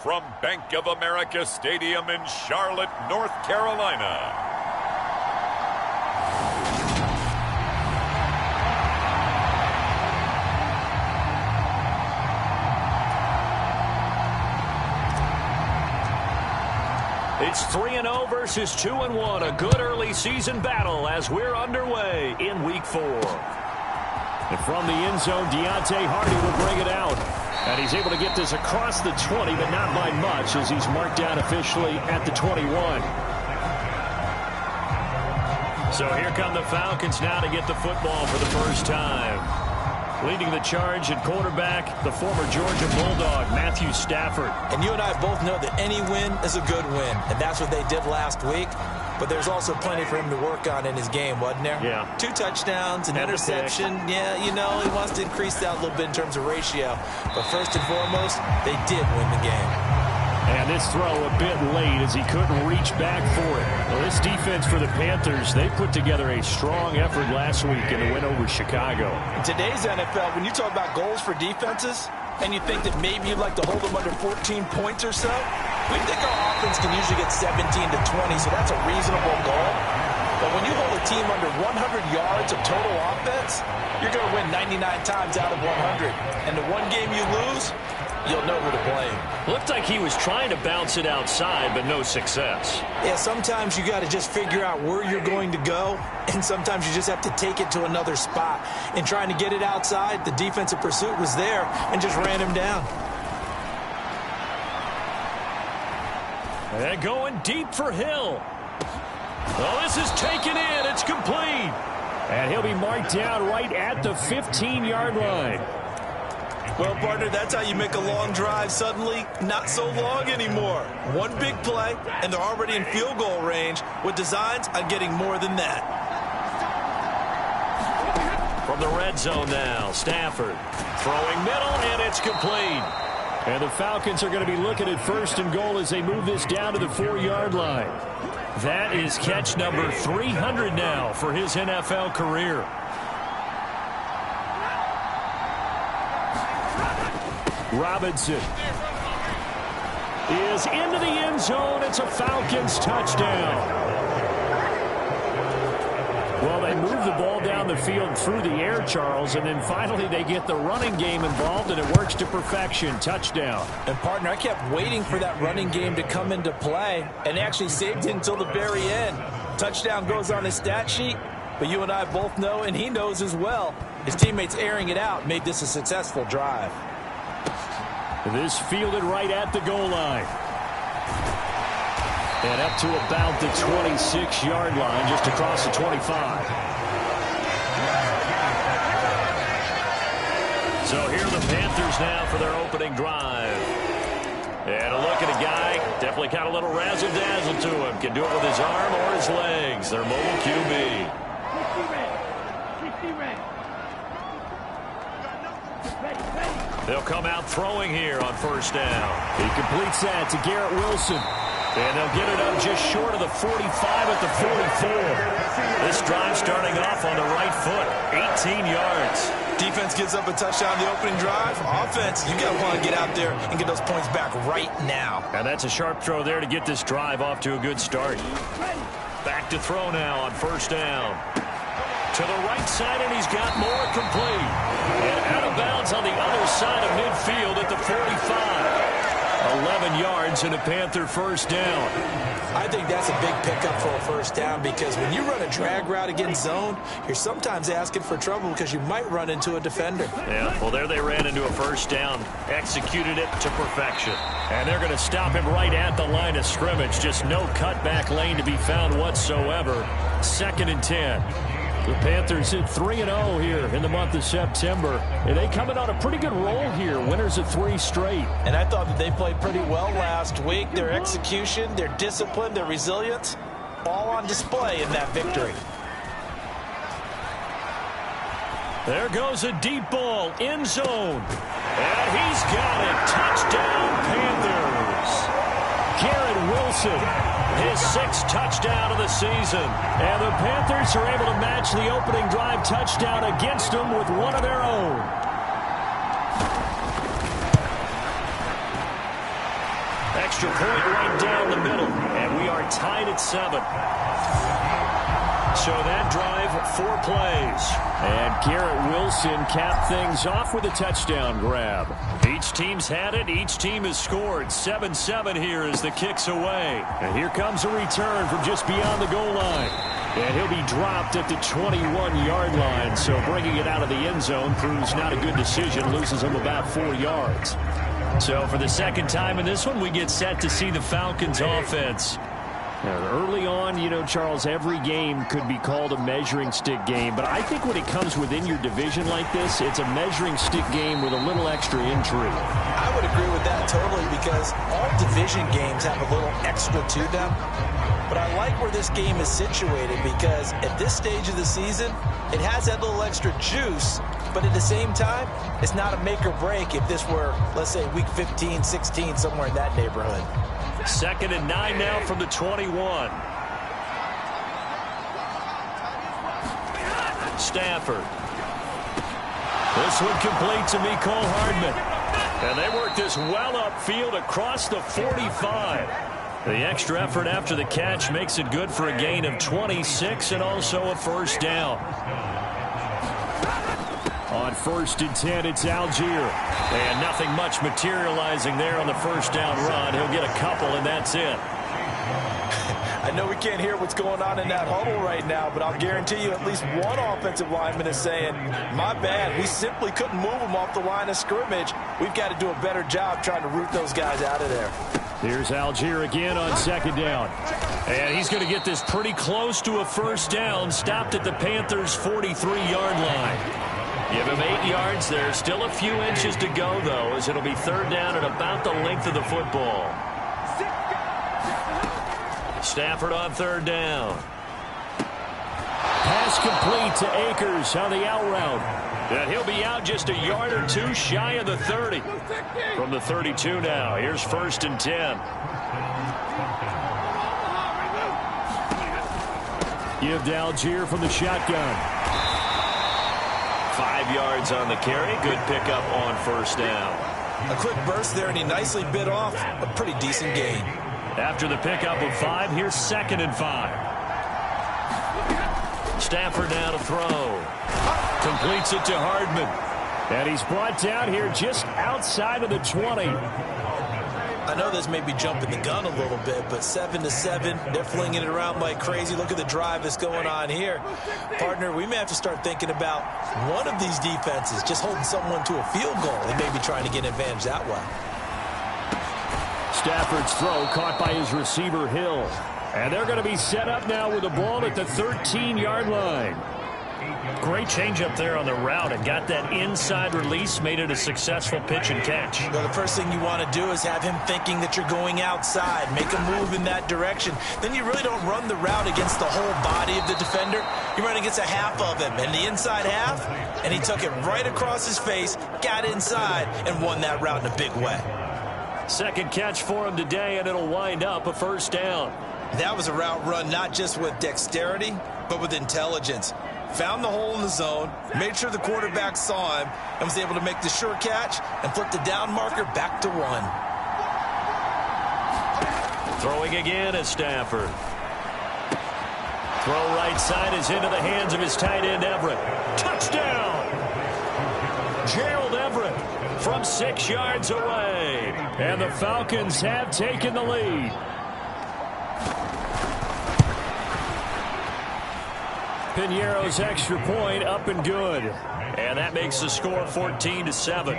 from Bank of America Stadium in Charlotte, North Carolina. It's 3-0 versus 2-1. A good early season battle as we're underway in Week 4. And from the end zone, Deontay Hardy will bring it out. And he's able to get this across the 20, but not by much as he's marked down officially at the 21. So here come the Falcons now to get the football for the first time. Leading the charge at quarterback, the former Georgia Bulldog, Matthew Stafford. And you and I both know that any win is a good win, and that's what they did last week. But there's also plenty for him to work on in his game, wasn't there? Yeah. 2 touchdowns, an interception. Yeah, you know, he wants to increase that a little bit in terms of ratio. But first and foremost, they did win the game. And this throw a bit late as he couldn't reach back for it. Well, this defense for the Panthers, they put together a strong effort last week in the win over Chicago. In today's NFL, when you talk about goals for defenses, and you think that maybe you'd like to hold them under 14 points or so, we think our offense can usually get 17 to 20, so that's a reasonable goal. But when you hold a team under 100 yards of total offense, you're going to win 99 times out of 100. And the one game you lose, you'll know who to blame. Looked like he was trying to bounce it outside, but no success. Yeah, sometimes you got to just figure out where you're going to go, and sometimes you just have to take it to another spot. In trying to get it outside, the defensive pursuit was there and just ran him down. And going deep for Hill. Well, this is taken in. It's complete. And he'll be marked down right at the 15-yard line. Well, partner, that's how you make a long drive suddenly not so long anymore. One big play, and they're already in field goal range with designs on getting more than that. From the red zone now, Stafford throwing middle, and it's complete. And the Falcons are going to be looking at first and goal as they move this down to the 4-yard line. That is catch number 300 now for his NFL career. Robinson is into the end zone. It's a Falcons touchdown. Well, they move the ball down the field through the air, Charles, and then finally they get the running game involved, and it works to perfection. Touchdown. And, partner, I kept waiting for that running game to come into play, and actually saved it until the very end. Touchdown goes on his stat sheet, but you and I both know, and he knows as well, his teammates airing it out made this a successful drive. This fielded right at the goal line. And up to about the 26-yard line, just across the 25. So here are the Panthers now for their opening drive. And a look at a guy, definitely got a little razzle-dazzle to him. Can do it with his arm or his legs. Their mobile QB. They'll come out throwing here on first down. He completes that to Garrett Wilson. And they'll get it up just short of the 45 at the 44. This drive starting off on the right foot, 18 yards. Defense gives up a touchdown the opening drive. Offense, you got to want to get out there and get those points back right now. And that's a sharp throw there to get this drive off to a good start. Back to throw now on first down. To the right side, and he's got more complete. And out of bounds on the other side of midfield at the 45. 11 yards and a Panther first down. I think that's a big pickup for a first down because when you run a drag route against zone, you're sometimes asking for trouble because you might run into a defender. Yeah, well, there they ran into a first down, executed it to perfection. And they're going to stop him right at the line of scrimmage. Just no cutback lane to be found whatsoever. 2nd and 10. The Panthers hit 3-0 here in the month of September. And they coming on a pretty good roll here. Winners of 3 straight. And I thought that they played pretty well last week. Their execution, their discipline, their resilience, all on display in that victory. There goes a deep ball, end zone. And he's got it. Touchdown, Panthers. Garrett Wilson. His 6th touchdown of the season. And the Panthers are able to match the opening drive touchdown against them with one of their own. Extra point right down the middle, and we are tied at 7. So that drive, 4 plays. And Garrett Wilson capped things off with a touchdown grab. Each team's had it. Each team has scored. 7-7 here as the kick's away. And here comes a return from just beyond the goal line. And he'll be dropped at the 21-yard line. So bringing it out of the end zone proves not a good decision. Loses him about 4 yards. So for the second time in this one, we get set to see the Falcons offense. Early on, you know, Charles, every game could be called a measuring stick game. But I think when it comes within your division like this, it's a measuring stick game with a little extra intrigue. I would agree with that totally because all division games have a little extra to them. But I like where this game is situated because at this stage of the season, it has that little extra juice. But at the same time, it's not a make or break if this were, let's say, week 15, 16, somewhere in that neighborhood. 2nd and 9 now from the 21. Stafford. This one complete to Mecole Hardman. And they work this well upfield across the 45. The extra effort after the catch makes it good for a gain of 26 and also a first down. On 1st and 10, it's Algier. And nothing much materializing there on the first down run. He'll get a couple, and that's it. I know we can't hear what's going on in that huddle right now, but I'll guarantee you at least one offensive lineman is saying, my bad, we simply couldn't move them off the line of scrimmage. We've got to do a better job trying to root those guys out of there. Here's Algier again on 2nd down. And he's going to get this pretty close to a first down, stopped at the Panthers' 43-yard line. Give him 8 yards there. Still a few inches to go, though, as it'll be 3rd down at about the length of the football. Stafford on 3rd down. Pass complete to Akers on the out route. And he'll be out just a yard or 2 shy of the 30. From the 32 now. Here's 1st and 10. Give to Algier from the shotgun. 5 yards on the carry. Good pickup on 1st down. A quick burst there, and he nicely bit off a pretty decent gain. After the pickup of 5, here's 2nd and 5. Stafford now to throw. Completes it to Hardman. And he's brought down here just outside of the 20. I know this may be jumping the gun a little bit, but 7-7, they're flinging it around like crazy. Look at the drive that's going on here. Partner, we may have to start thinking about one of these defenses just holding someone to a field goal and maybe trying to get an advantage that way. Stafford's throw caught by his receiver, Hill. And they're going to be set up now with the ball at the 13-yard line. Great change up there on the route and got that inside release, made it a successful pitch and catch. Well, the first thing you want to do is have him thinking that you're going outside, make a move in that direction. Then you really don't run the route against the whole body of the defender. You run against a half of him, and the inside half, and he took it right across his face, got inside, and won that route in a big way. Second catch for him today, and it'll wind up a first down. That was a route run not just with dexterity, but with intelligence. Found the hole in the zone, made sure the quarterback saw him, and was able to make the sure catch and flip the down marker back to 1. Throwing again is Stafford. Throw right side is into the hands of his tight end, Everett. Touchdown! Gerald Everett from 6 yards away. And the Falcons have taken the lead. Piñeiro's extra point up and good. And that makes the score 14-7.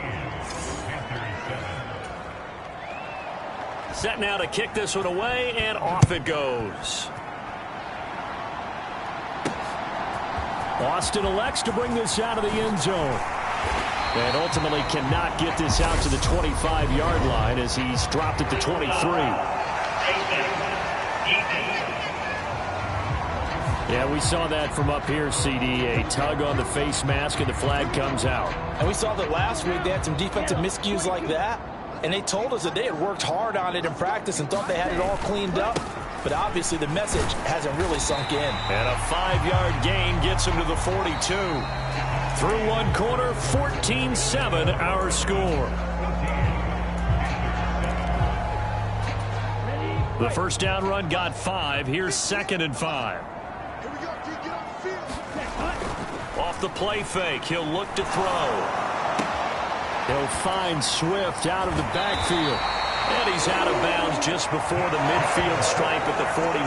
Set now to kick this one away, and off it goes. Austin elects to bring this out of the end zone. And ultimately cannot get this out to the 25-yard line as he's dropped at the 23. Yeah, we saw that from up here, CD. A tug on the face mask, and the flag comes out. And we saw that last week they had some defensive miscues like that. And they told us that they had worked hard on it in practice and thought they had it all cleaned up. But obviously the message hasn't really sunk in. And a 5-yard gain gets him to the 42. Through one quarter, 14-7 our score. The first down run got 5. Here's 2nd and 5. Off the play fake, he'll look to throw. He'll find Swift out of the backfield. And he's out of bounds just before the midfield stripe at the 49.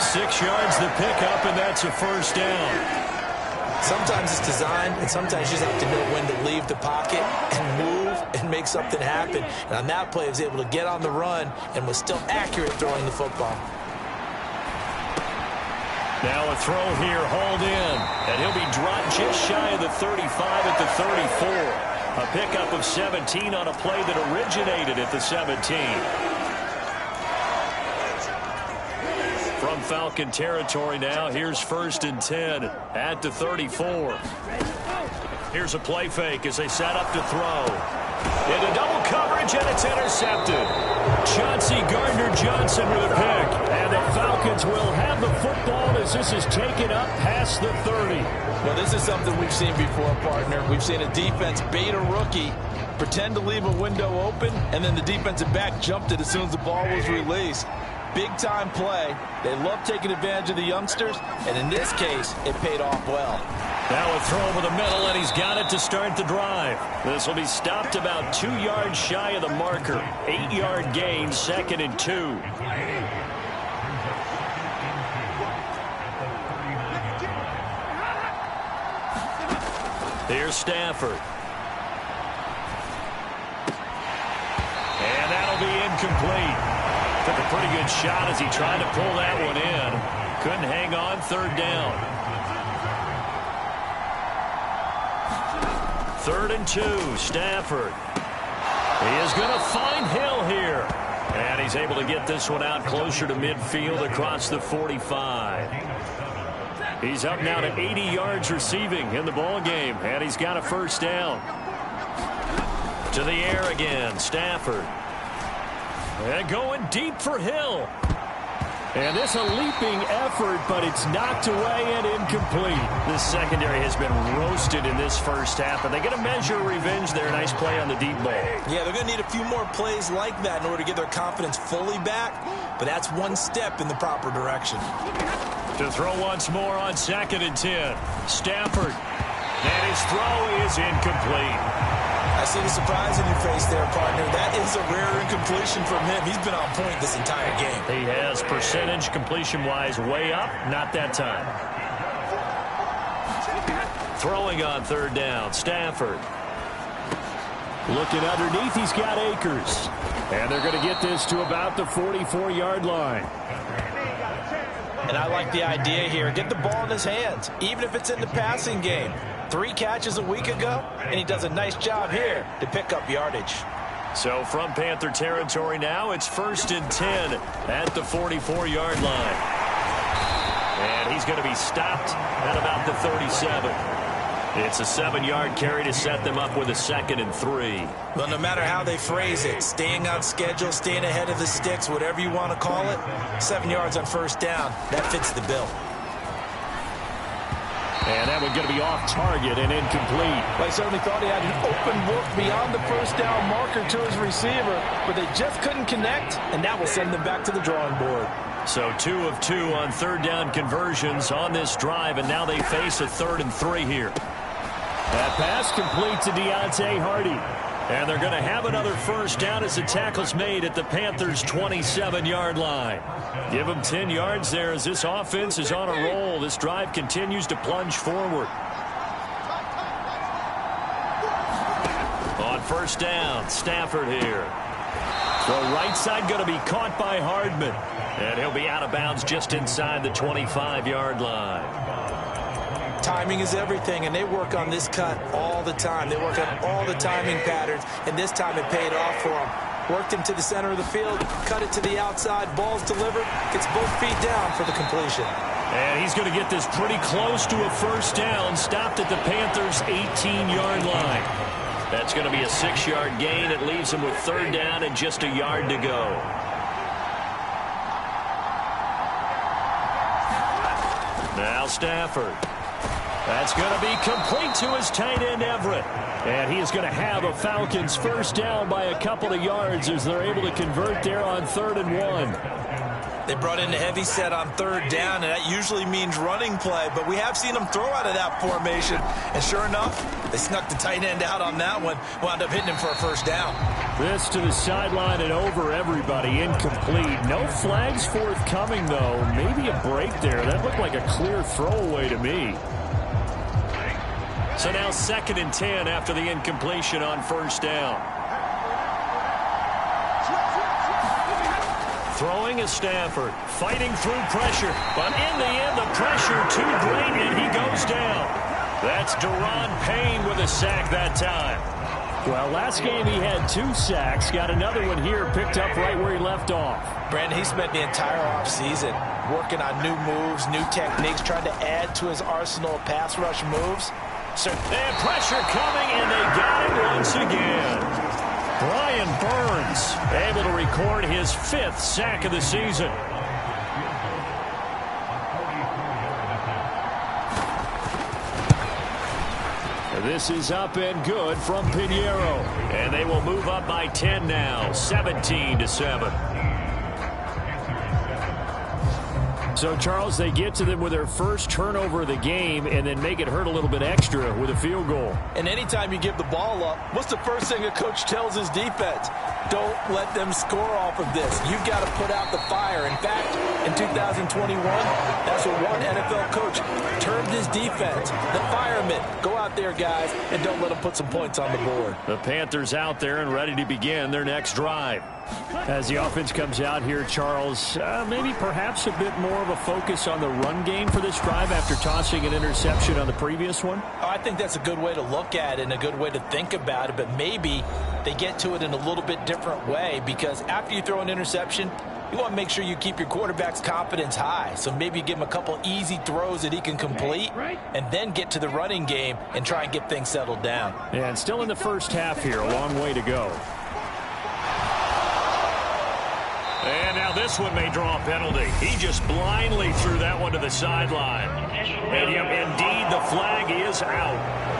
6 yards the pickup, and that's a first down. Sometimes it's designed, and sometimes you just have to know when to leave the pocket and move and make something happen. And on that play, he was able to get on the run and was still accurate throwing the football. Now a throw here, hauled in, and he'll be dropped just shy of the 35 at the 34. A pickup of 17 on a play that originated at the 17. From Falcon territory now, here's 1st and 10 at the 34. Here's a play fake as they set up to throw. Into double coverage, and it's intercepted. Chauncey Gardner-Johnson with a pick. And the Falcons will have the football as this is taken up past the 30. Well, this is something we've seen before, partner. We've seen a defense bait a rookie, pretend to leave a window open, and then the defensive back jumped it as soon as the ball was released. Big-time play. They love taking advantage of the youngsters, and in this case, it paid off well. Now a throw over the middle, and he's got it to start the drive. This will be stopped about 2 yards shy of the marker. 8-yard gain, 2nd and 2. Here's Stafford. And that'll be incomplete. Took a pretty good shot as he tried to pull that one in. Couldn't hang on, 3rd down. 3rd and 2, Stafford. He is going to find Hill here. And he's able to get this one out closer to midfield across the 45. He's up now to 80 yards receiving in the ball game, and he's got a first down. To the air again, Stafford. And going deep for Hill. And this a leaping effort, but it's knocked away and incomplete. This secondary has been roasted in this first half, and they're going to measure revenge there. Nice play on the deep ball. Yeah, they're going to need a few more plays like that in order to get their confidence fully back, but that's one step in the proper direction. To throw once more on 2nd and 10. Stafford. And his throw is incomplete. I see the surprise in your face there, partner. That is a rare incompletion from him. He's been on point this entire game. He has, percentage completion-wise way up. Not that time. Throwing on 3rd down, Stafford. Looking underneath, he's got Akers. And they're going to get this to about the 44-yard line. And I like the idea here. Get the ball in his hands, even if it's in the passing game. 3 catches a week ago, and he does a nice job here to pick up yardage. So from Panther territory now, it's 1st and 10 at the 44-yard line. And he's going to be stopped at about the 37. It's a 7-yard carry to set them up with a 2nd and 3. Well, no matter how they phrase it, staying on schedule, staying ahead of the sticks, whatever you want to call it, 7 yards on 1st down, that fits the bill. And that one's going to be off target and incomplete. Well, he certainly thought he had an open look beyond the 1st down marker to his receiver, but they just couldn't connect, and that will send them back to the drawing board. So 2 of 2 on 3rd down conversions on this drive, and now they face a 3rd and 3 here. That pass complete to Deontay Hardy. And they're going to have another first down as the tackle's made at the Panthers' 27-yard line. Give them 10 yards there as this offense is on a roll. This drive continues to plunge forward. On 1st down, Stafford here. The right side going to be caught by Hardman. And he'll be out of bounds just inside the 25-yard line. Timing is everything, and they work on this cut all the time. They work on all the timing patterns, and this time it paid off for them. Worked him to the center of the field, cut it to the outside, ball's delivered, gets both feet down for the completion. And he's going to get this pretty close to a first down, stopped at the Panthers' 18-yard line. That's going to be a 6-yard gain. It leaves him with 3rd down and just a yard to go. Now Stafford. That's going to be complete to his tight end, Everett. And he is going to have a Falcons first down by a couple of yards as they're able to convert there on 3rd and 1. They brought in the heavy set on 3rd down, and that usually means running play, but we have seen them throw out of that formation. And sure enough, they snuck the tight end out on that one, wound up hitting him for a first down. This to the sideline and over everybody, incomplete. No flags forthcoming, though. Maybe a break there. That looked like a clear throwaway to me. So now 2nd and 10 after the incompletion on first down. Throwing is Stafford, fighting through pressure, but in the end the pressure too great and he goes down. That's Daron Payne with a sack that time. Well, last game he had 2 sacks, got another one here, picked up right where he left off. Brandon, he spent the entire offseason working on new moves, new techniques, trying to add to his arsenal of pass rush moves. And pressure coming, and they got him once again. Brian Burns able to record his 5th sack of the season. This is up and good from Pinheiro. And they will move up by 10 now, 17-7. So, Charles, they get to them with their first turnover of the game and then make it hurt a little bit extra with a field goal. And anytime you give the ball up, what's the first thing a coach tells his defense? Don't let them score off of this. You've got to put out the fire. In fact, in 2021, that's what one NFL coach termed his defense. The firemen. Go out there, guys, and don't let them put some points on the board. The Panthers out there and ready to begin their next drive. As the offense comes out here, Charles, maybe perhaps a bit more of a focus on the run game for this drive after tossing an interception on the previous one? Oh, I think that's a good way to look at it and a good way to think about it, but maybe they get to it in a little bit different way because after you throw an interception, you want to make sure you keep your quarterback's confidence high. So maybe you give him a couple easy throws that he can complete and then get to the running game and try and get things settled down. Yeah, and still in the first half here, a long way to go. And now this one may draw a penalty. He just blindly threw that one to the sideline. And indeed, the flag is out.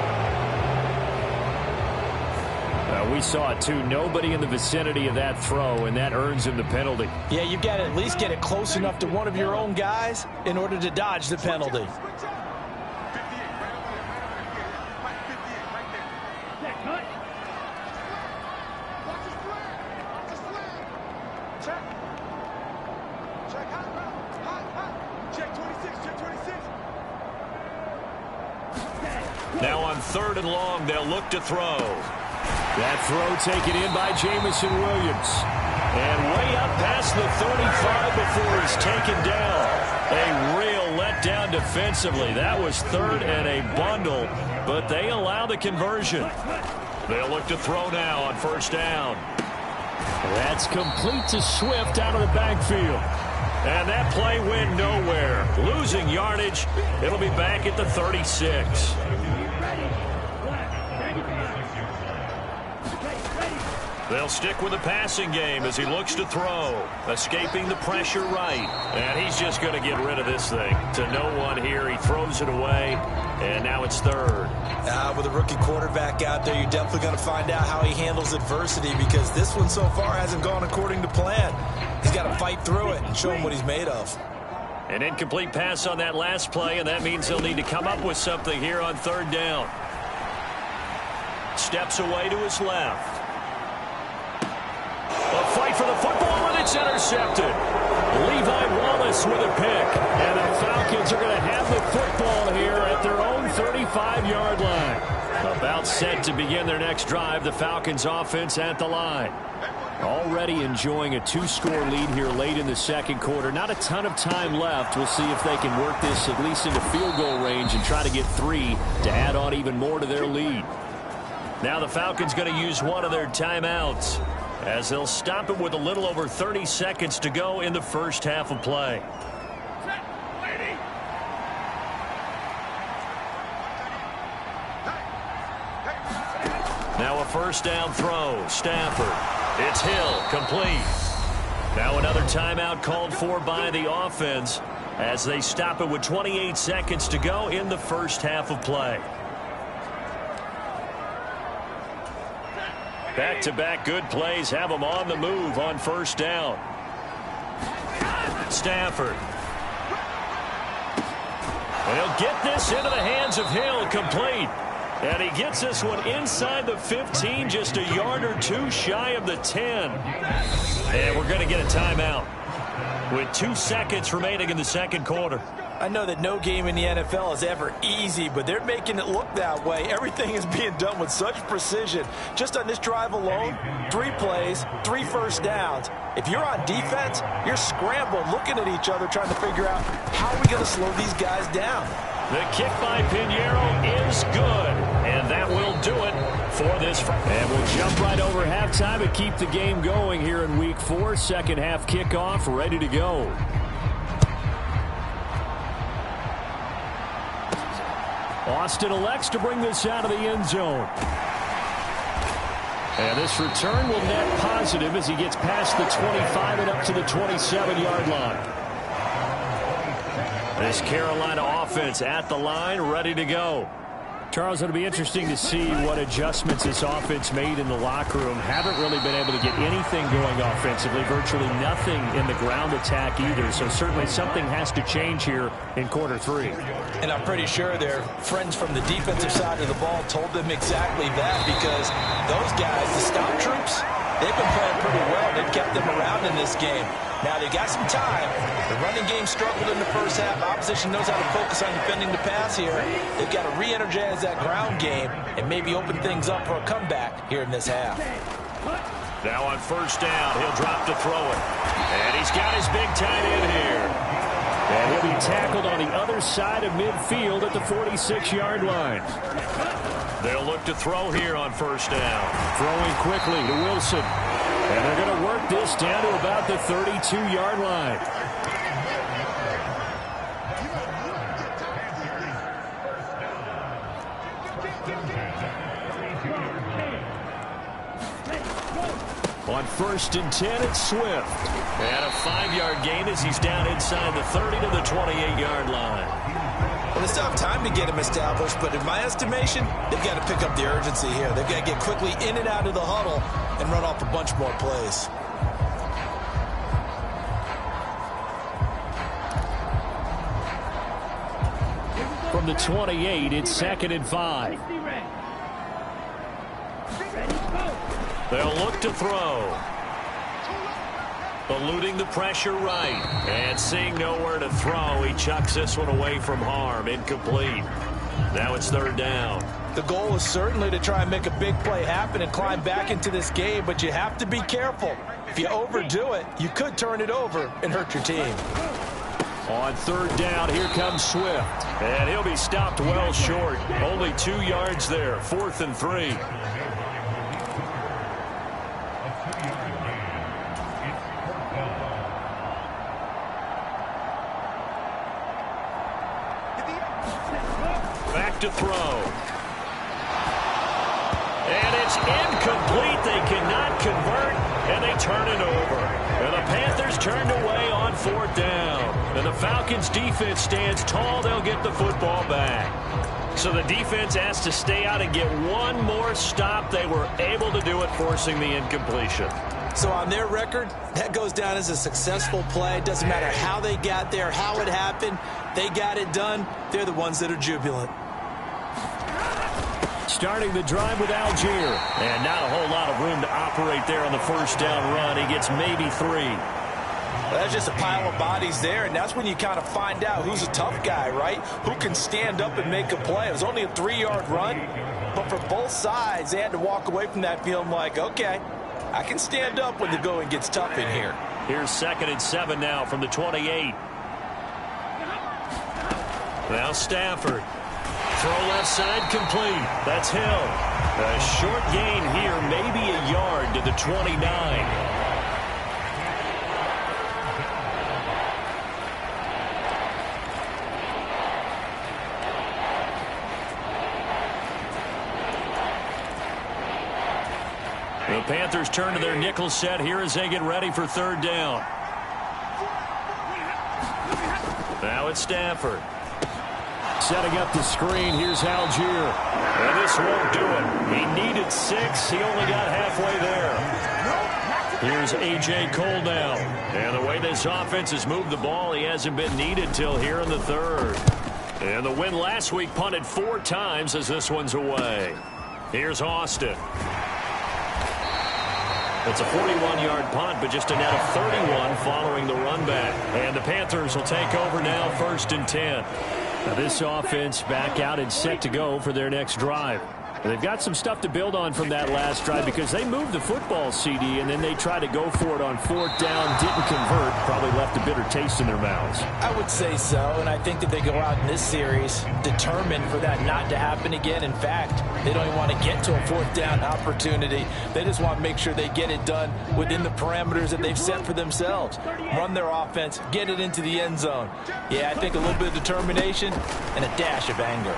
We saw it too. Nobody in the vicinity of that throw, and that earns him the penalty. Yeah, you've got to at least get it close enough to one of your own guys in order to dodge the penalty. Now on 3rd and long, they'll look to throw. That throw taken in by Jameson Williams. And way up past the 35 before he's taken down. A real letdown defensively. That was 3rd and a bundle, but they allow the conversion. They'll look to throw now on 1st down. That's complete to Swift out of the backfield. And that play went nowhere. Losing yardage. It'll be back at the 36. They'll stick with the passing game as he looks to throw. Escaping the pressure right. And he's just going to get rid of this thing. To no one here. He throws it away. And now it's 3rd. With a rookie quarterback out there, you're definitely going to find out how he handles adversity because this one so far hasn't gone according to plan. He's got to fight through it and show him what he's made of. An incomplete pass on that last play, and that means they'll need to come up with something here on 3rd down. Steps away to his left. A fight for the football, and it's intercepted. Levi Wallace with a pick. And the Falcons are going to have the football here at their own 35-yard line. About set to begin their next drive, the Falcons offense at the line. Already enjoying a 2-score lead here late in the 2nd quarter. Not a ton of time left. We'll see if they can work this at least into field goal range and try to get 3 to add on even more to their lead. Now the Falcons going to use one of their timeouts as they'll stop it with a little over 30 seconds to go in the first half of play. Now a 1st down throw. Stafford. It's Hill. Complete. Now another timeout called for by the offense as they stop it with 28 seconds to go in the first half of play. Back-to-back good plays have them on the move on first down. Stafford. And he'll get this into the hands of Hill, complete. And he gets this one inside the 15, just a yard or two shy of the 10. And we're going to get a timeout with 2 seconds remaining in the second quarter. I know that no game in the NFL is ever easy, but they're making it look that way. Everything is being done with such precision. Just on this drive alone, 3 plays, 3 first downs. If you're on defense, you're scrambling, looking at each other, trying to figure out how are we going to slow these guys down. The kick by Pinheiro is good, and that will do it for this. And we'll jump right over halftime and keep the game going here in Week 4. Second half kickoff ready to go. Austin elects to bring this out of the end zone. And this return will net positive as he gets past the 25 and up to the 27-yard line. This Carolina offense at the line, ready to go. Charles, it'll be interesting to see what adjustments this offense made in the locker room. Haven't really been able to get anything going offensively, virtually nothing in the ground attack either. So certainly something has to change here in quarter 3. And I'm pretty sure their friends from the defensive side of the ball told them exactly that, because those guys, the scout troops, they've been playing pretty well. They've kept them around in this game. Now, they got some time. The running game struggled in the first half. Opposition knows how to focus on defending the pass here. They've got to re-energize that ground game and maybe open things up for a comeback here in this half. Now on first down, he'll drop to throw it. And he's got his big tight end here. And he'll be tackled on the other side of midfield at the 46-yard line. They'll look to throw here on first down. Throwing quickly to Wilson. And they're going to work this down to about the 32-yard line. On first and 10, it's Swift. And a 5-yard gain as he's down inside the 30 to the 28-yard line. Well, they still have time to get him established, but in my estimation, they've got to pick up the urgency here. They've got to get quickly in and out of the huddle and run off a bunch more plays. From the 28, it's 2nd and 5. They'll look to throw. Eluding the pressure right. And seeing nowhere to throw, he chucks this one away from harm. Incomplete. Now it's 3rd down. The goal is certainly to try and make a big play happen and climb back into this game, but you have to be careful. If you overdo it, you could turn it over and hurt your team. On 3rd down, here comes Swift. And he'll be stopped well short. Only 2 yards there. 4th and 3. Back to throw. And it's incomplete. They cannot convert, and they turn it over. And the Panthers turned away on 4th down. And the Falcons' defense stands tall. They'll get the football back. So the defense has to stay out and get one more stop. They were able to do it, forcing the incompletion. So on their record, that goes down as a successful play. It doesn't matter how they got there, how it happened. They got it done. They're the ones that are jubilant. Starting the drive with Algier. And not a whole lot of room to operate there on the first down run. He gets maybe 3. Well, that's just a pile of bodies there, and that's when you kind of find out who's a tough guy, right? Who can stand up and make a play. It was only a 3-yard run, but for both sides, they had to walk away from that feeling like, okay, I can stand up when the going gets tough in here. Here's 2nd and 7 now from the 28. Now Stafford. Throw left side complete. That's Hill. A short gain here, maybe a yard to the 29. The Panthers turn to their nickel set here as they get ready for 3rd down. Now it's Stafford. Setting up the screen. Here's Algier. And this won't do it. He needed 6. He only got halfway there. Here's A.J. Cole now. And the way this offense has moved the ball, he hasn't been needed till here in the third. And the win last week punted 4 times as this one's away. Here's Austin. It's a 41-yard punt, but just a net of 31 following the run back. And the Panthers will take over now, 1st and 10. Now this offense back out and set to go for their next drive. They've got some stuff to build on from that last drive because they moved the football, CD, and then they tried to go for it on 4th down, didn't convert, probably left a bitter taste in their mouths. I would say so, and I think that they go out in this series determined for that not to happen again. In fact, they don't even want to get to a 4th down opportunity. They just want to make sure they get it done within the parameters that they've set for themselves. Run their offense, get it into the end zone. Yeah, I think a little bit of determination and a dash of anger.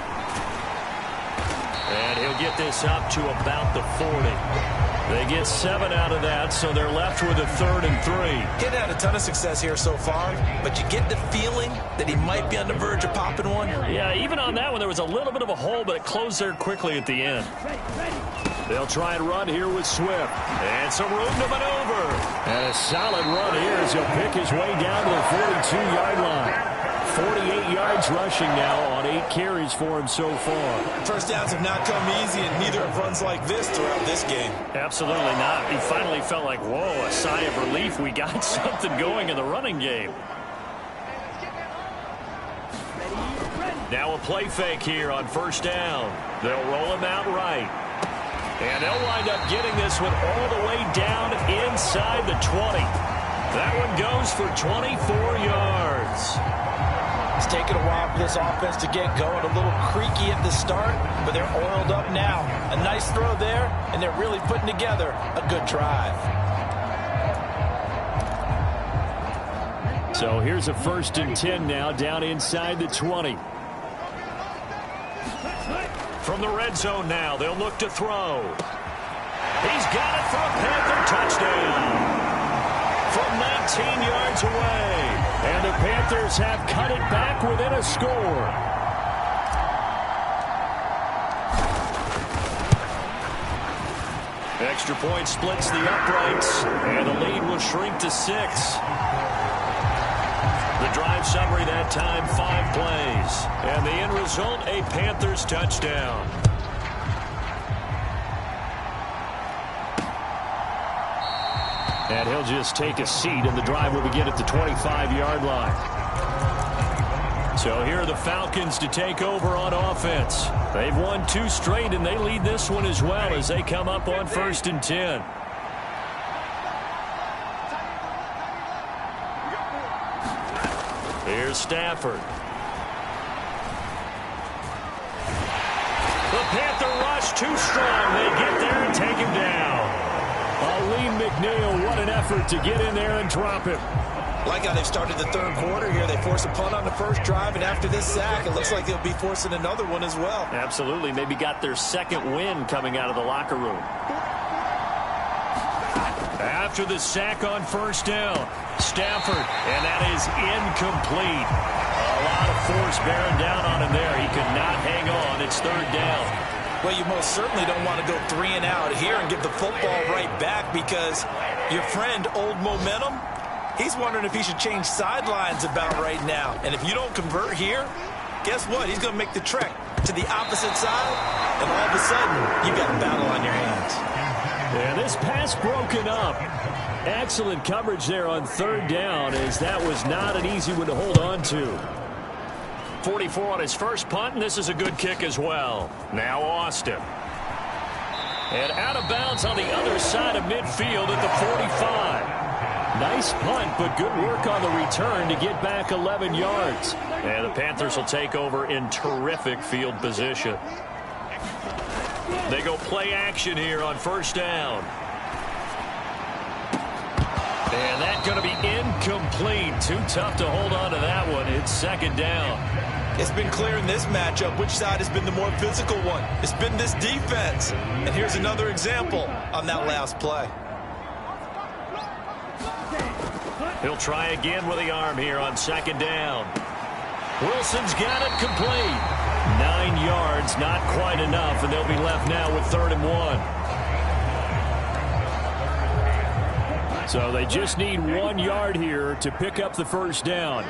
And he'll get this up to about the 40. They get 7 out of that, so they're left with a 3rd and 3. Getting had a ton of success here so far, but you get the feeling that he might be on the verge of popping one. Yeah, even on that one, there was a little bit of a hole, but it closed there quickly at the end. They'll try and run here with Swift. And some room to maneuver. And a solid run here as he'll pick his way down to the 42-yard line. 48 yards rushing now on 8 carries for him so far. First downs have not come easy, and neither have runs like this throughout this game. Absolutely not. He finally felt like, whoa, a sigh of relief. We got something going in the running game. Now a play fake here on 1st down. They'll roll him out right. And they'll wind up getting this one all the way down inside the 20. That one goes for 24 yards. It's taken a while for this offense to get going. A little creaky at the start, but they're oiled up now. A nice throw there, and they're really putting together a good drive. So here's a 1st and 10 now, down inside the 20. From the red zone now, they'll look to throw. He's got it for a Panther touchdown. From 19 yards away. And the Panthers have cut it back within a score. Extra point splits the uprights, and the lead will shrink to 6. The drive summary that time, 5 plays. And the end result, a Panthers touchdown. And he'll just take a seat, and the drive will begin at the 25-yard line. So here are the Falcons to take over on offense. They've won 2 straight, and they lead this one as well as they come up on 1st and 10. Here's Stafford. The Panther rush too strong. They get there and take him down. Aleem McNeil, what an effort to get in there and drop him. Like how they've started the 3rd quarter here. They force a punt on the 1st drive, and after this sack, it looks like they'll be forcing another one as well. Absolutely. Maybe got their 2nd win coming out of the locker room. After the sack on 1st down, Stafford, and that is incomplete. A lot of force bearing down on him there. He could not hang on. It's 3rd down. Well, you most certainly don't want to go 3 and out here and give the football right back because your friend, Old Momentum, he's wondering if he should change sidelines about right now. And if you don't convert here, guess what? He's going to make the trek to the opposite side, and all of a sudden, you've got a battle on your hands. And this pass broken up. Excellent coverage there on 3rd down, as that was not an easy one to hold on to. 44 on his first punt, and this is a good kick as well. Now Austin. And out of bounds on the other side of midfield at the 45. Nice punt, but good work on the return to get back 11 yards. And the Panthers will take over in terrific field position. They go play action here on 1st down. And that's going to be incomplete. Too tough to hold on to that one. It's 2nd down. It's been clear in this matchup which side has been the more physical one. It's been this defense. And here's another example on that last play. He'll try again with the arm here on 2nd down. Wilson's got it complete. 9 yards, not quite enough, and they'll be left now with 3rd and 1. So they just need 1 yard here to pick up the first down.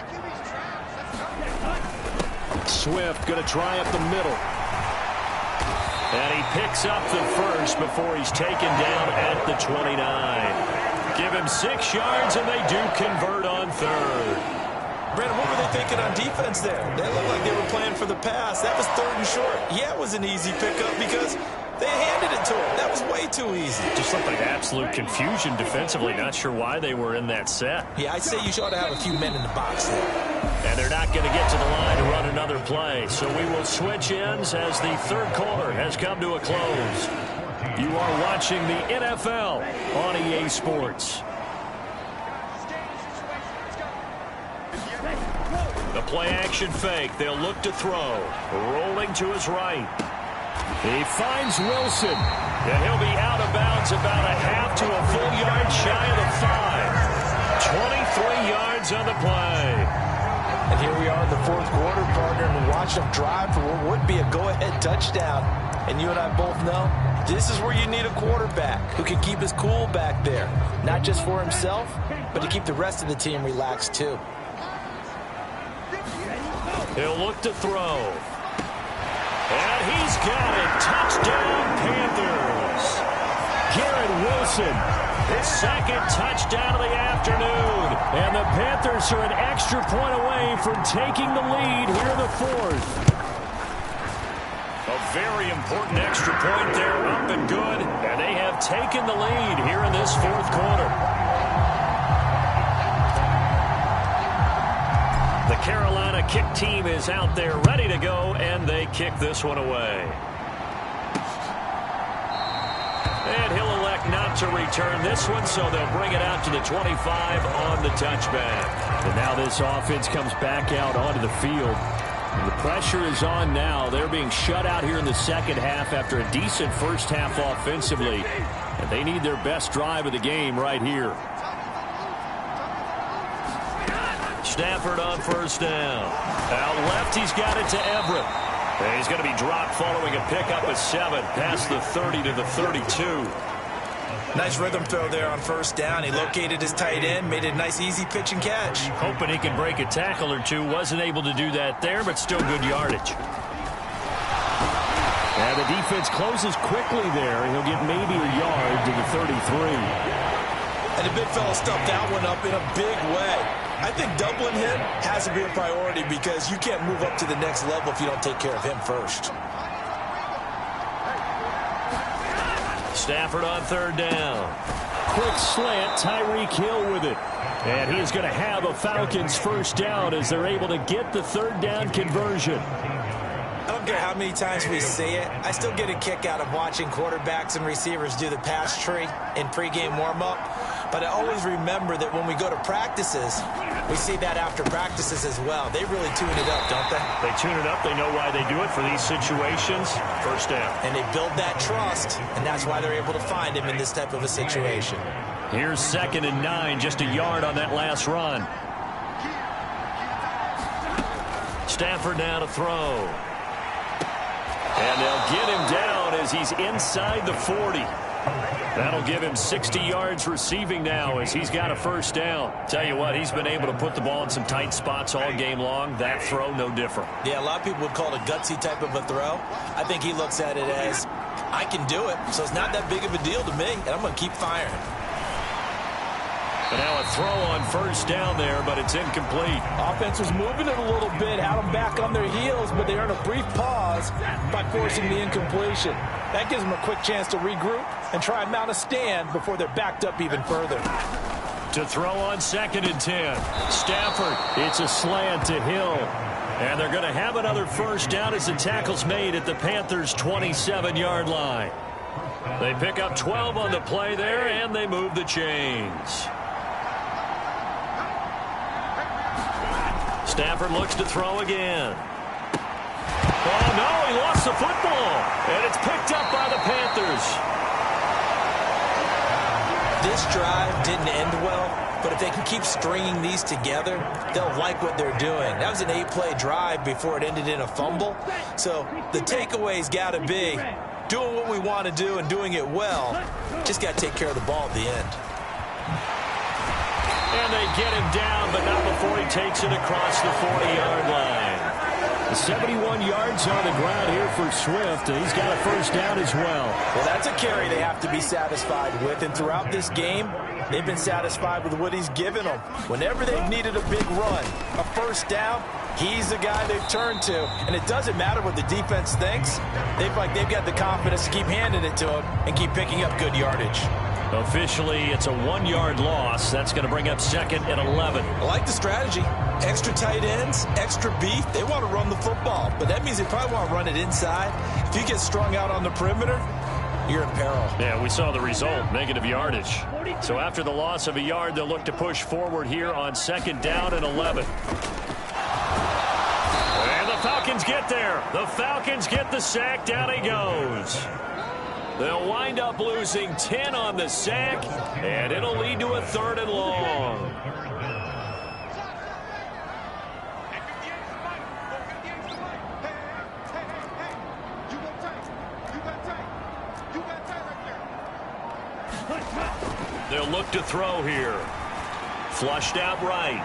Swift going to try up the middle. And he picks up the first before he's taken down at the 29. Give him 6 yards, and they do convert on 3rd. Brandon, what were they thinking on defense there? They looked like they were playing for the pass. That was 3rd and short. Yeah, it was an easy pickup because they handed it to him. That was way too easy. Just looked like absolute confusion defensively. Not sure why they were in that set. Yeah, I'd say you ought to have a few men in the box there. And they're not going to get to the line to run another play. So we will switch ends as the 3rd quarter has come to a close. You are watching the NFL on EA Sports. The play action fake. They'll look to throw. Rolling to his right. He finds Wilson. And he'll be out of bounds about a half to a full yard shy of the 5. 23 yards on the play. And here we are in the 4th quarter, partner, and watch them drive for what would be a go-ahead touchdown. And you and I both know this is where you need a quarterback who can keep his cool back there. Not just for himself, but to keep the rest of the team relaxed too. He'll look to throw. And he's got it. Touchdown, Panthers. Garrett Wilson, his 2nd touchdown of the afternoon. And the Panthers are an extra point away from taking the lead here in the 4th. A very important extra point there, up and good. And they have taken the lead here in this 4th quarter. The Carolina kick team is out there ready to go, and they kick this one away. And he'll elect not to return this one, so they'll bring it out to the 25 on the touchback. And now this offense comes back out onto the field. And the pressure is on now. They're being shut out here in the 2nd half after a decent first half offensively. And they need their best drive of the game right here. Stafford on 1st down. Out left, he's got it to Everett. And he's going to be dropped following a pickup of 7 past the 30 to the 32. Nice rhythm throw there on 1st down. He located his tight end, made a nice easy pitch and catch. Hoping he could break a tackle or two. Wasn't able to do that there, but still good yardage. And the defense closes quickly there. He'll get maybe a yard to the 33. And the big fella stuffed that one up in a big way. I think doubling him has to be a priority because you can't move up to the next level if you don't take care of him first. Stafford on 3rd down. Quick slant, Tyreek Hill with it. And he is going to have a Falcons 1st down as they're able to get the 3rd down conversion. I don't care how many times we see it. I still get a kick out of watching quarterbacks and receivers do the pass tree in pregame warm-up. But I always remember that when we go to practices, we see that after practices as well. They really tune it up, don't they? They tune it up. They know why they do it for these situations. 1st down. And they build that trust, and that's why they're able to find him in this type of a situation. Here's 2nd and 9, just a yard on that last run. Stafford now to throw. And they'll get him down as he's inside the 40. That'll give him 60 yards receiving now as he's got a 1st down. Tell you what, he's been able to put the ball in some tight spots all game long. That throw, no different. Yeah, a lot of people would call it a gutsy type of a throw. I think he looks at it as, I can do it, so it's not that big of a deal to me, and I'm going to keep firing. But now a throw on 1st down there, but it's incomplete. Offense was moving it a little bit, had them back on their heels, but they earned a brief pause by forcing the incompletion. That gives them a quick chance to regroup and try and mount a stand before they're backed up even further. To throw on 2nd and 10. Stafford, it's a slant to Hill. And they're going to have another 1st down as the tackle's made at the Panthers' 27-yard line. They pick up 12 on the play there, and they move the chains. Stafford looks to throw again. Oh, no, he lost the football. And it's picked up by the Panthers. This drive didn't end well, but if they can keep stringing these together, they'll like what they're doing. That was an 8-play drive before it ended in a fumble. So the takeaway's got to be doing what we want to do and doing it well. Just got to take care of the ball at the end. And they get him down, but not before he takes it across the 40-yard line. 71 yards on the ground here for Swift. He's got a first down as well. Well, that's a carry they have to be satisfied with. And throughout this game, they've been satisfied with what he's given them. Whenever they've needed a big run, a first down, he's the guy they've turned to. And it doesn't matter what the defense thinks. They've got the confidence to keep handing it to him and keep picking up good yardage. Officially, it's a 1-yard loss. That's going to bring up 2nd and 11. I like the strategy. Extra tight ends, extra beef. They want to run the football, but that means they probably want to run it inside. If you get strung out on the perimeter, you're in peril. Yeah, we saw the result, negative yardage. So after the loss of a yard, they'll look to push forward here on 2nd down and 11. And the Falcons get there. The Falcons get the sack. Down he goes. They'll wind up losing 10 on the sack, and it'll lead to a 3rd and long. They'll look to throw here. Flushed out right.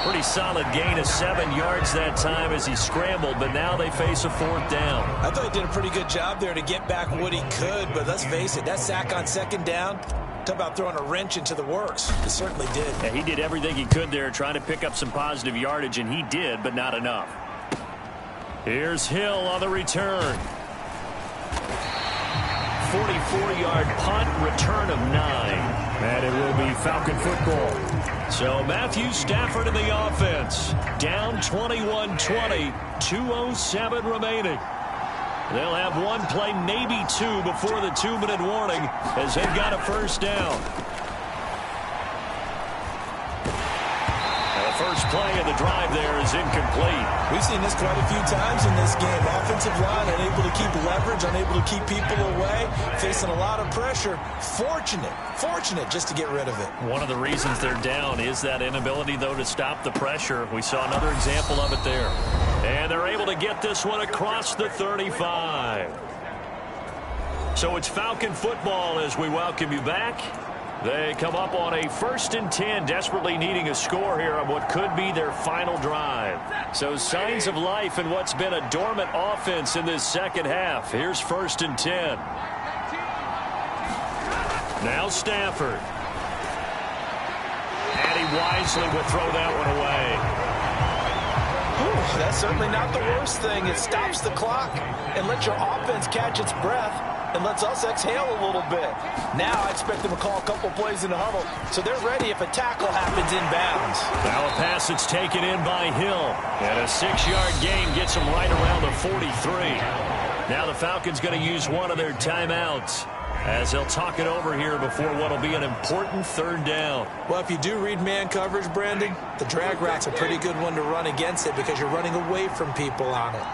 Pretty solid gain of 7 yards that time as he scrambled, but now they face a 4th down. I thought he did a pretty good job there to get back what he could, but let's face it, that sack on 2nd down, talk about throwing a wrench into the works. It certainly did. Yeah, he did everything he could there trying to pick up some positive yardage, and he did, but not enough. Here's Hill on the return. 44-yard punt, return of 9. And it will be Falcon football. So Matthew Stafford in the offense. Down 21-20, 2:07 remaining. They'll have one play, maybe two, before the 2-minute warning as they've got a first down. The first play of the drive there is incomplete. We've seen this quite a few times in this game. Offensive line unable to keep leverage, unable to keep people away, facing a lot of pressure. Fortunate just to get rid of it. One of the reasons they're down is that inability, though, to stop the pressure. We saw another example of it there. And they're able to get this one across the 35. So it's Falcon football as we welcome you back. They come up on a 1st and 10, desperately needing a score here on what could be their final drive. So signs of life in what's been a dormant offense in this second half. Here's 1st and 10. Now Stafford. And he wisely will throw that one away. Ooh, that's certainly not the worst thing. It stops the clock and lets your offense catch its breath and lets us exhale a little bit. Now I expect them to call a couple plays in the huddle, so they're ready if a tackle happens inbounds. Now a pass that's taken in by Hill. And a 6-yard gain gets him right around the 43. Now the Falcons going to use one of their timeouts as they'll talk it over here before what will be an important 3rd down. Well, if you do read man coverage, Brandon, the drag rout's a pretty good one to run against it because you're running away from people on it.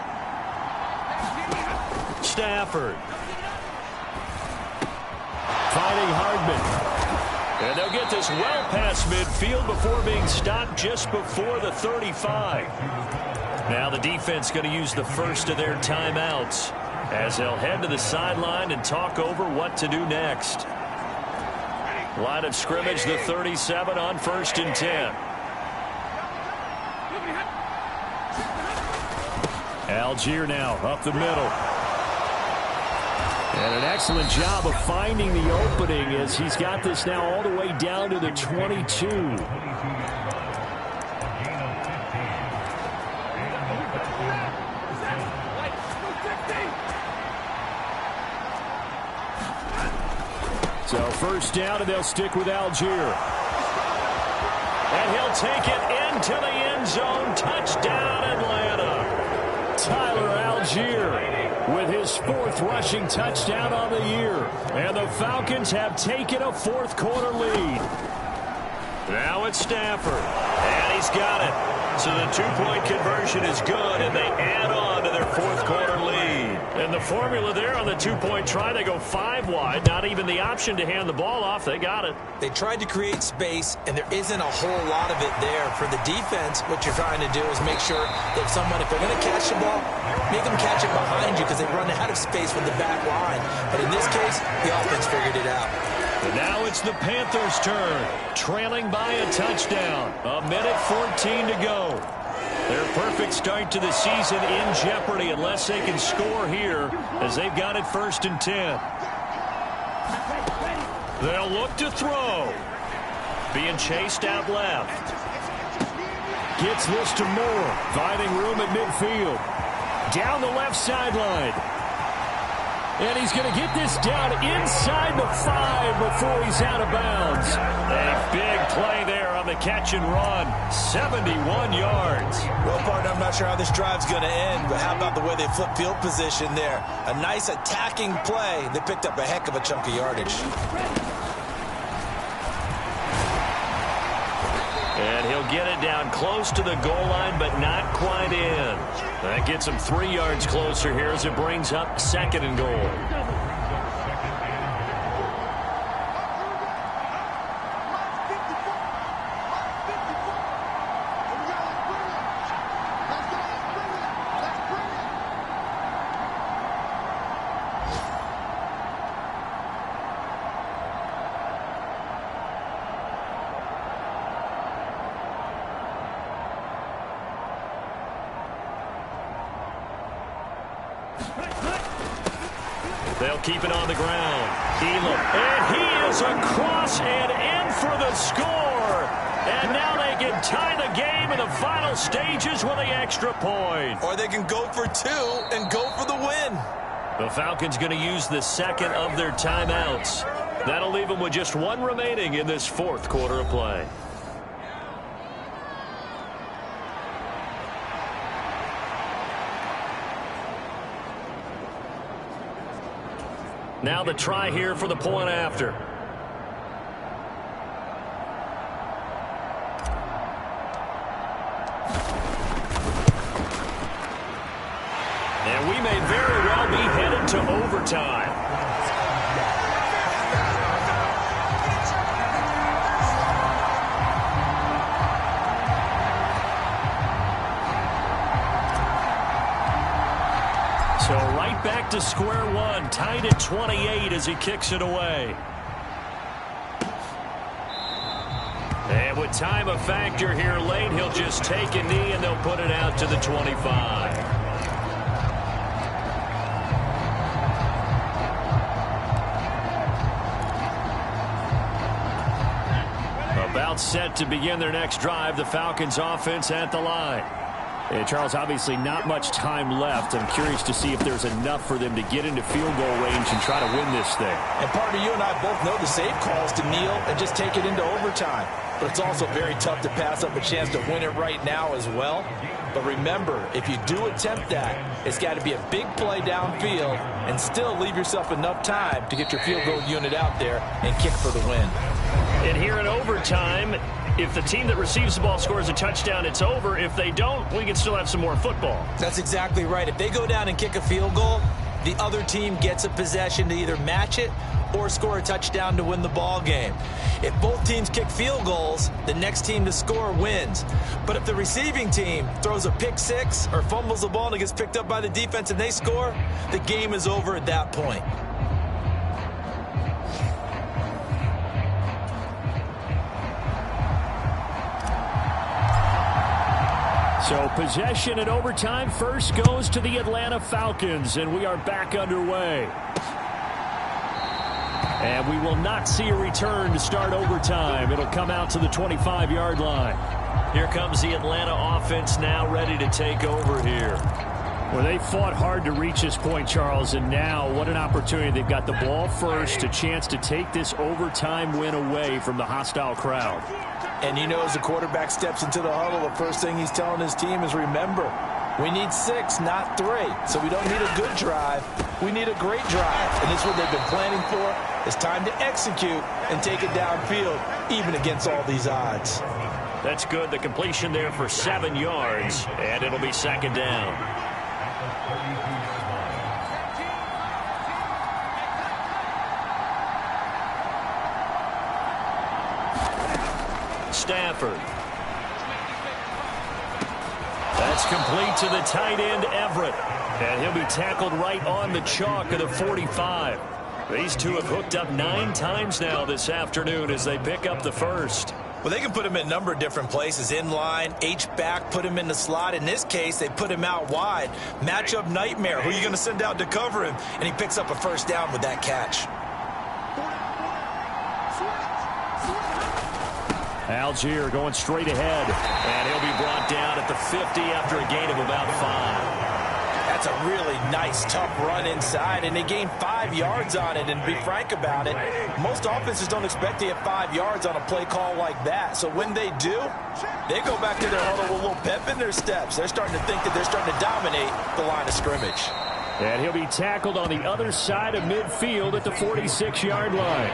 Stafford. Finding Hardman. And they'll get this well past midfield before being stopped just before the 35. Now the defense going to use the first of their timeouts as they'll head to the sideline and talk over what to do next. Line of scrimmage, the 37 on 1st and 10. Algier now up the middle. And an excellent job of finding the opening as he's got this now all the way down to the 22. So 1st down, and they'll stick with Algier. And he'll take it into the end zone. Touchdown, Atlanta. Tyler Algier with his 4th rushing touchdown on the year. And the Falcons have taken a 4th quarter lead. Now it's Stafford. And he's got it. So the 2-point conversion is good, and they add on to their 4th quarter lead. And the formula there on the two-point try, they go 5 wide. Not even the option to hand the ball off. They got it. They tried to create space, and there isn't a whole lot of it there. For the defense, what you're trying to do is make sure that someone, if they're going to catch the ball, make them catch it behind you because they run out of space with the back line. But in this case, the offense figured it out. And now it's the Panthers' turn, trailing by a touchdown. 1:14 to go. Their perfect start to the season in jeopardy unless they can score here as they've got it 1st and 10. They'll look to throw. Being chased out left. Gets this to Moore. Finding room at midfield. Down the left sideline. And he's going to get this down inside the 5 before he's out of bounds. A big play there on the catch and run. 71 yards. Well, partner, I'm not sure how this drive's going to end, but how about the way they flip field position there? A nice attacking play. They picked up a heck of a chunk of yardage. And he'll get it down close to the goal line, but not quite in. That gets him 3 yards closer here as it brings up 2nd and goal. They'll keep it on the ground. Elam. And he is across and in for the score. And now they can tie the game in the final stages with the extra point. Or they can go for 2 and go for the win. The Falcons going to use the 2nd of their timeouts. That'll leave them with just 1 remaining in this 4th quarter of play. Now the try here for the point after. And we may very well be headed to overtime. So right back to square one, tied at 28 as he kicks it away. And with time a factor here late, he'll just take a knee and they'll put it out to the 25. About set to begin their next drive, the Falcons offense at the line. And Charles, obviously not much time left. I'm curious to see if there's enough for them to get into field goal range and try to win this thing. And partner, you and I both know the safe calls to kneel and just take it into overtime. But it's also very tough to pass up a chance to win it right now as well. But remember, if you do attempt that, it's got to be a big play downfield and still leave yourself enough time to get your field goal unit out there and kick for the win. And here in overtime, if the team that receives the ball scores a touchdown, it's over. If they don't, we can still have some more football. That's exactly right. If they go down and kick a field goal, the other team gets a possession to either match it or score a touchdown to win the ball game. If both teams kick field goals, the next team to score wins. But if the receiving team throws a pick six or fumbles the ball and it gets picked up by the defense and they score, the game is over at that point. So possession in overtime first goes to the Atlanta Falcons, and we are back underway. And we will not see a return to start overtime. It'll come out to the 25-yard line. Here comes the Atlanta offense now ready to take over here. Well, they fought hard to reach this point, Charles, and now what an opportunity. They've got the ball first, a chance to take this overtime win away from the hostile crowd. And you know, as the quarterback steps into the huddle, the first thing he's telling his team is, remember, we need 6, not 3. So we don't need a good drive. We need a great drive. And this is what they've been planning for. It's time to execute and take it downfield, even against all these odds. That's good. The completion there for 7 yards, and it'll be second down. Stafford. That's complete to the tight end, Everett. And he'll be tackled right on the chalk of the 45. These two have hooked up 9 times now this afternoon as they pick up the first. Well, they can put him in a number of different places. In line, H-back, put him in the slot. In this case, they put him out wide. Matchup nightmare. Who are you going to send out to cover him? And he picks up a first down with that catch. Algier going straight ahead. And he'll be brought down at the 50 after a gain of about 5. That's a really nice, tough run inside, and they gained 5 yards on it. And to be frank about it, most offenses don't expect to get 5 yards on a play call like that. So when they do, they go back to their huddle with a little pep in their steps. They're starting to think that they're starting to dominate the line of scrimmage. And he'll be tackled on the other side of midfield at the 46-yard line.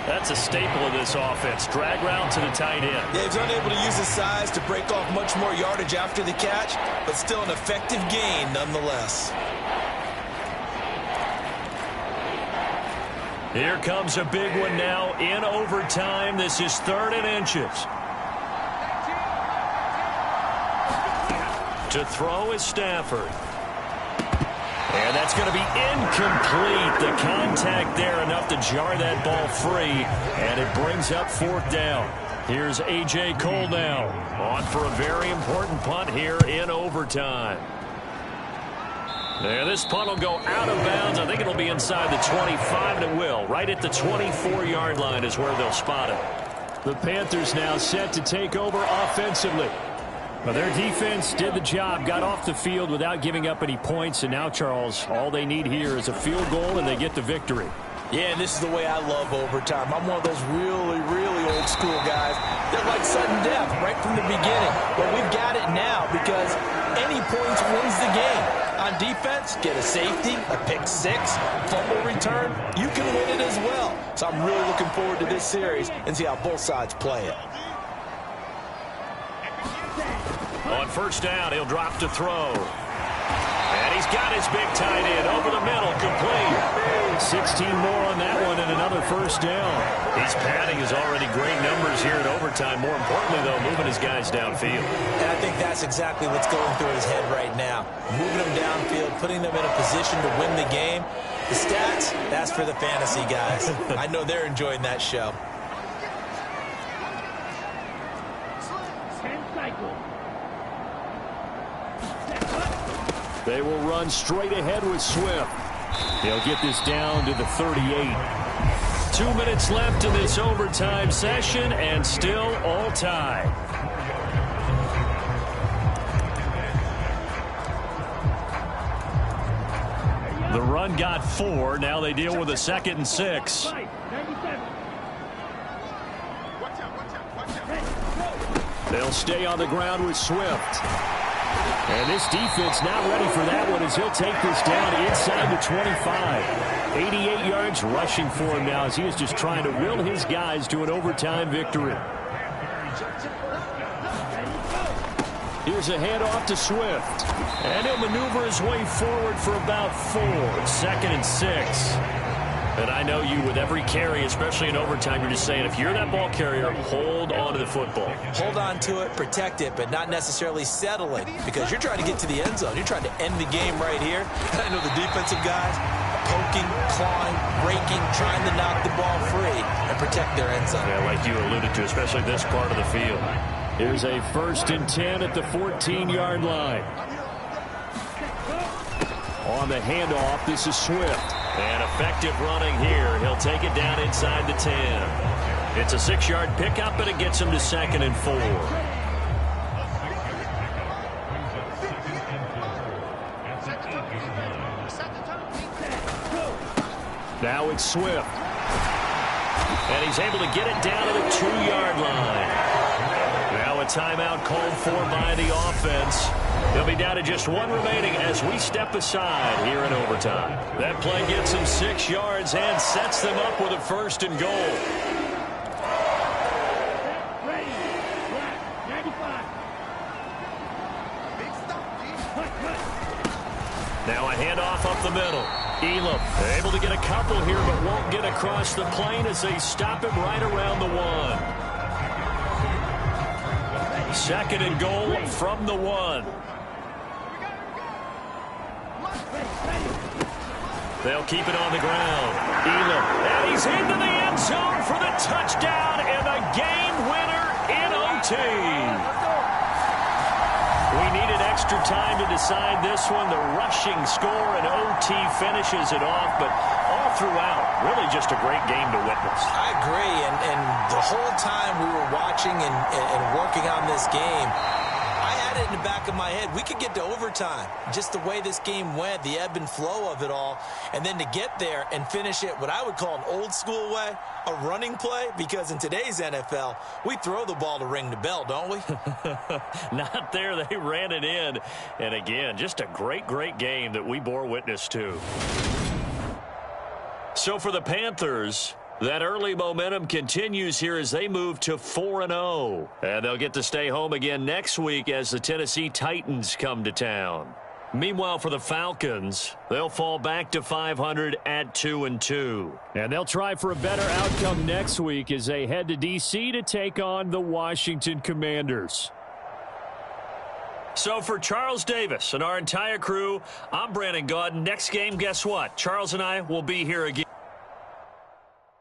That's a staple of this offense. Drag route to the tight end. Yeah, he's unable to use his size to break off much more yardage after the catch, but still an effective gain nonetheless. Here comes a big one now in overtime. This is 3rd and inches. To throw is Stafford. And that's going to be incomplete. The contact there enough to jar that ball free. And it brings up 4th down. Here's A.J. Cole now. On for a very important punt here in overtime. Now this punt will go out of bounds. I think it'll be inside the 25, and it will. Right at the 24-yard line is where they'll spot it. The Panthers now set to take over offensively. Well, their defense did the job, got off the field without giving up any points, and now, Charles, all they need here is a field goal, and they get the victory. Yeah, and this is the way I love overtime. I'm one of those really, really old school guys that like sudden death right from the beginning. But we've got it now because any points wins the game. On defense, get a safety, a pick 6, fumble return, you can win it as well. So I'm really looking forward to this series and see how both sides play it. On 1st down, he'll drop to throw. And he's got his big tight end over the middle, complete. 16 more on that one and another 1st down. He's padding his already great numbers here in overtime. More importantly, though, moving his guys downfield. And I think that's exactly what's going through his head right now. Moving them downfield, putting them in a position to win the game. The stats, that's for the fantasy guys. I know they're enjoying that show. They will run straight ahead with Swift. They'll get this down to the 38. 2 minutes left in this overtime session, and still all tied. The run got 4. Now they deal with a 2nd and 6. They'll stay on the ground with Swift. And this defense not ready for that one as he'll take this down inside the 25. 88 yards rushing for him now as he is just trying to will his guys to an overtime victory. Here's a handoff to Swift. And he'll maneuver his way forward for about 4. 2nd and 6. And I know you, with every carry, especially in overtime, you're just saying, if you're that ball carrier, hold on to the football. Hold on to it, protect it, but not necessarily settle it, because you're trying to get to the end zone. You're trying to end the game right here. I know the defensive guys poking, clawing, breaking, trying to knock the ball free and protect their end zone. Yeah, like you alluded to, especially this part of the field. Here's a 1st and 10 at the 14-yard line. On the handoff, this is Swift. And effective running here. He'll take it down inside the 10. It's a 6-yard pickup, but it gets him to 2nd and 4. Now it's Swift. And he's able to get it down to the 2-yard line. Now a timeout called for by the offense. They'll be down to just 1 remaining as we step aside here in overtime. That play gets him 6 yards and sets them up with a 1st and goal. Now a handoff up the middle. Elam able to get a couple here, but won't get across the plane as they stop him right around the 1. Second and goal from the 1. They'll keep it on the ground. Elam, and he's into the end zone for the touchdown and the game winner in OT. We needed extra time to decide this one. The rushing score and OT finishes it off, but all throughout, really just a great game to witness. I agree, and the whole time we were watching and working on this game, I had it in the back of my head. We could get to overtime. Just the way this game went, the ebb and flow of it all. And then to get there and finish it what I would call an old school way, a running play, because in today's NFL, we throw the ball to ring the bell, don't we? Not there. They ran it in. And again, just a great, great game that we bore witness to. So for the Panthers, that early momentum continues here as they move to 4-0. And they'll get to stay home again next week as the Tennessee Titans come to town. Meanwhile, for the Falcons, they'll fall back to 500 at 2-2. And they'll try for a better outcome next week as they head to D.C. to take on the Washington Commanders. So for Charles Davis and our entire crew, I'm Brandon Gaudin. Next game, guess what? Charles and I will be here again.